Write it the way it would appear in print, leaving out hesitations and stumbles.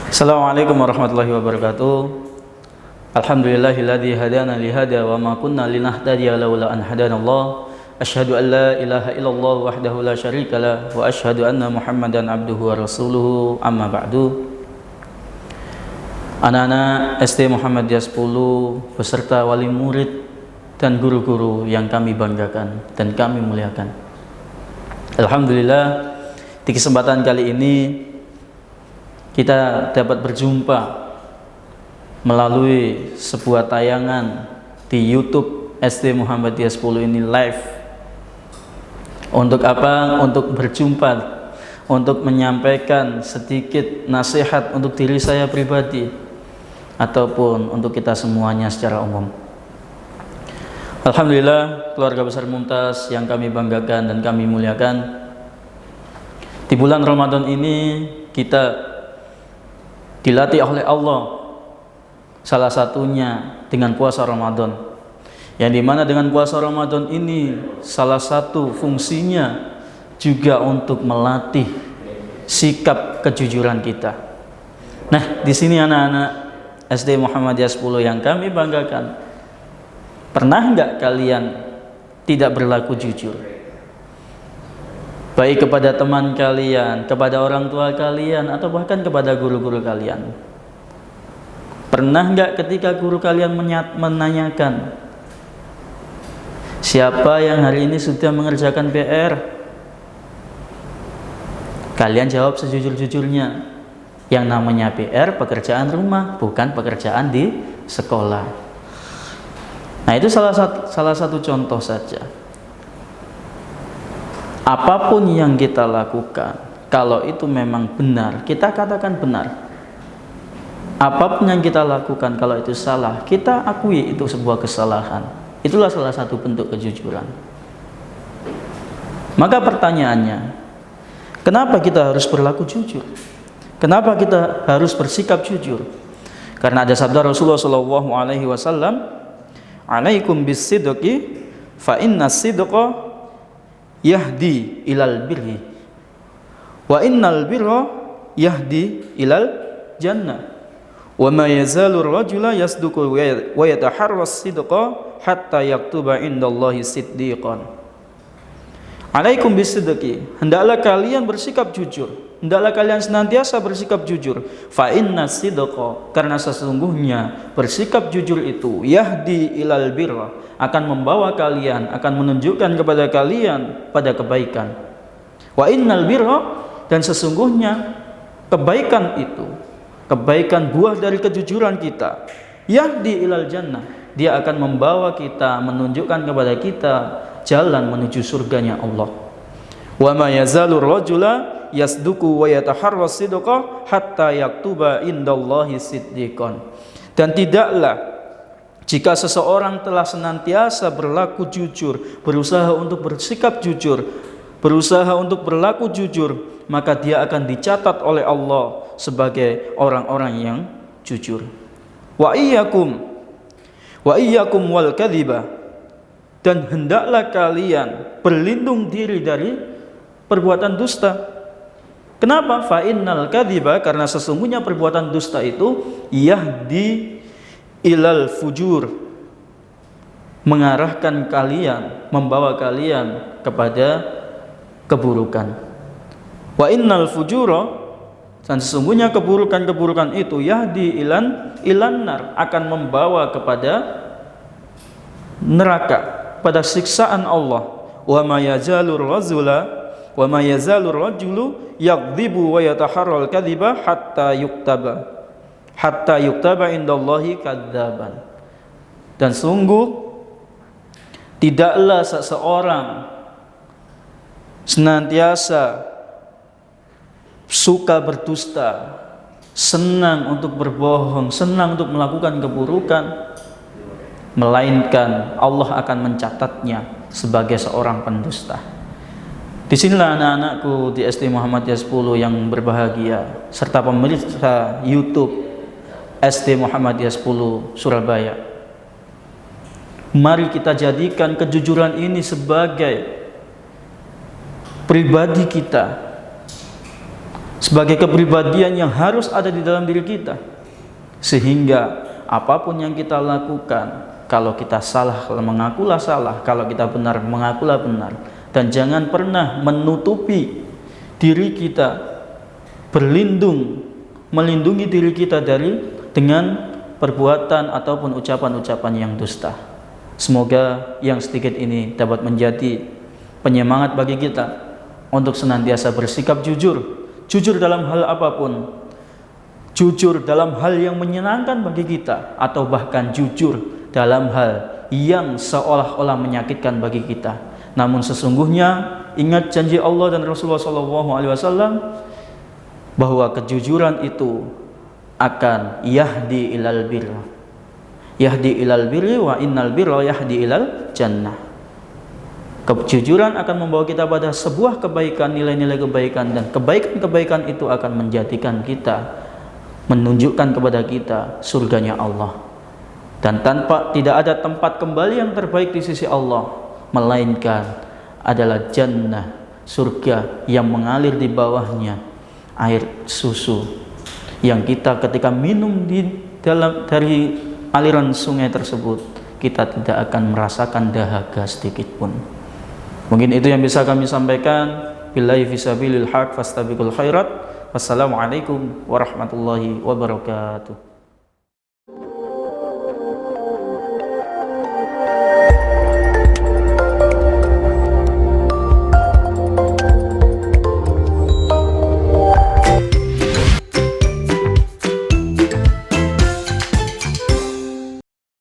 Assalamualaikum warahmatullahi wabarakatuh. Alhamdulillahilladzi hadana li hada wa ma kunna linahtadiya laula an hadanallah. Asyhadu an la ilaha illallah wahdahu la syarikalah wa asyhadu anna Muhammadan abduhu wa rasuluhu. Amma ba'du. Anak-anak SD Muhammadiyah 10 beserta wali murid dan guru-guru yang kami banggakan dan kami muliakan. Alhamdulillah, di kesempatan kali ini kita dapat berjumpa melalui sebuah tayangan di YouTube SD Muhammadiyah 10 ini live. Untuk apa? Untuk berjumpa, untuk menyampaikan sedikit nasihat untuk diri saya pribadi ataupun untuk kita semuanya secara umum. Alhamdulillah, keluarga besar Mumtaz yang kami banggakan dan kami muliakan, di bulan Ramadan ini kita dilatih oleh Allah, salah satunya dengan puasa Ramadan, yang dimana dengan puasa Ramadan ini salah satu fungsinya juga untuk melatih sikap kejujuran kita. Nah, di sini anak-anak SD Muhammadiyah 10 yang kami banggakan, pernah nggak kalian tidak berlaku jujur? Baik kepada teman kalian, kepada orang tua kalian, atau bahkan kepada guru-guru kalian. Pernah nggak ketika guru kalian menanyakan, siapa yang hari ini sudah mengerjakan PR? Kalian jawab sejujur-jujurnya, yang namanya PR pekerjaan rumah, bukan pekerjaan di sekolah. Nah, itu salah satu contoh saja. Apapun yang kita lakukan, kalau itu memang benar, kita katakan benar. Apapun yang kita lakukan, kalau itu salah, kita akui itu sebuah kesalahan. Itulah salah satu bentuk kejujuran. Maka pertanyaannya, kenapa kita harus berlaku jujur? Kenapa kita harus bersikap jujur? Karena ada sabda Rasulullah SAW, "Alaikum bis-sidqi, fa inna sidqa yahdi ilal birri wa innal birra yahdi ilal jannah wa ma yazalu ar-rajula yasduqu wa yataharras sidqa hatta yaktuba indallahi siddiqan." Alaikum bisidqi, hendaklah kalian bersikap jujur, hendaklah kalian senantiasa bersikap jujur. Fa inna sidqa, karena sesungguhnya bersikap jujur itu yahdi ilal birra, akan membawa kalian, akan menunjukkan kepada kalian pada kebaikan. Wa innal birra, dan sesungguhnya kebaikan itu, kebaikan buah dari kejujuran kita, yahdi ilal jannah, dia akan membawa kita, menunjukkan kepada kita jalan menuju surganya Allah. Wa ma yazalu rajula yasduqu wa yataharras sidqa hatta yaktuba indallahi siddiqan. Dan tidaklah jika seseorang telah senantiasa berlaku jujur, berusaha untuk bersikap jujur, berusaha untuk berlaku jujur, maka dia akan dicatat oleh Allah sebagai orang-orang yang jujur. Wa iyyakum wal kadhiba, dan hendaklah kalian berlindung diri dari perbuatan dusta. Kenapa? Fa innal kadhiba, karena sesungguhnya perbuatan dusta itu yahdi ilal fujur, mengarahkan kalian, membawa kalian kepada keburukan. Wa innal fujura, dan sesungguhnya keburukan-keburukan itu yahdi ilan nar, akan membawa kepada neraka, pada siksaan Allah. Wa ma yazalur rajulu yaghdibu wa yataharral kadhiba hatta yuktaba indallahi kadzaban. Dan sungguh tidaklah seseorang senantiasa suka berdusta, senang untuk berbohong, senang untuk melakukan keburukan, melainkan Allah akan mencatatnya sebagai seorang pendusta. Disinilah anak-anakku di SD Muhammadiyah 10 yang berbahagia, serta pemirsa YouTube SD Muhammadiyah 10 Surabaya. Mari kita jadikan kejujuran ini sebagai pribadi kita, sebagai kepribadian yang harus ada di dalam diri kita, sehingga apapun yang kita lakukan, kalau kita salah mengakulah salah, kalau kita benar mengakulah benar, dan jangan pernah menutupi diri kita, melindungi diri kita dengan perbuatan ataupun ucapan-ucapan yang dusta. Semoga yang sedikit ini dapat menjadi penyemangat bagi kita untuk senantiasa bersikap jujur dalam hal apapun, jujur dalam hal yang menyenangkan bagi kita, atau bahkan jujur dalam hal yang seolah-olah menyakitkan bagi kita. Namun sesungguhnya ingat janji Allah dan Rasulullah SAW bahwa kejujuran itu akan yahdi ilal birri wa innal birra yahdi ilal jannah. Kejujuran akan membawa kita pada sebuah kebaikan, nilai-nilai kebaikan, dan kebaikan-kebaikan itu akan menjadikan kita, menunjukkan kepada kita surganya Allah. Dan tidak ada tempat kembali yang terbaik di sisi Allah, melainkan adalah jannah, surga yang mengalir di bawahnya air susu, yang kita ketika minum dari aliran sungai tersebut, kita tidak akan merasakan dahaga sedikit pun. Mungkin itu yang bisa kami sampaikan. Billahi fisabilil haq fastabiqul khairat. Wassalamualaikum warahmatullahi wabarakatuh.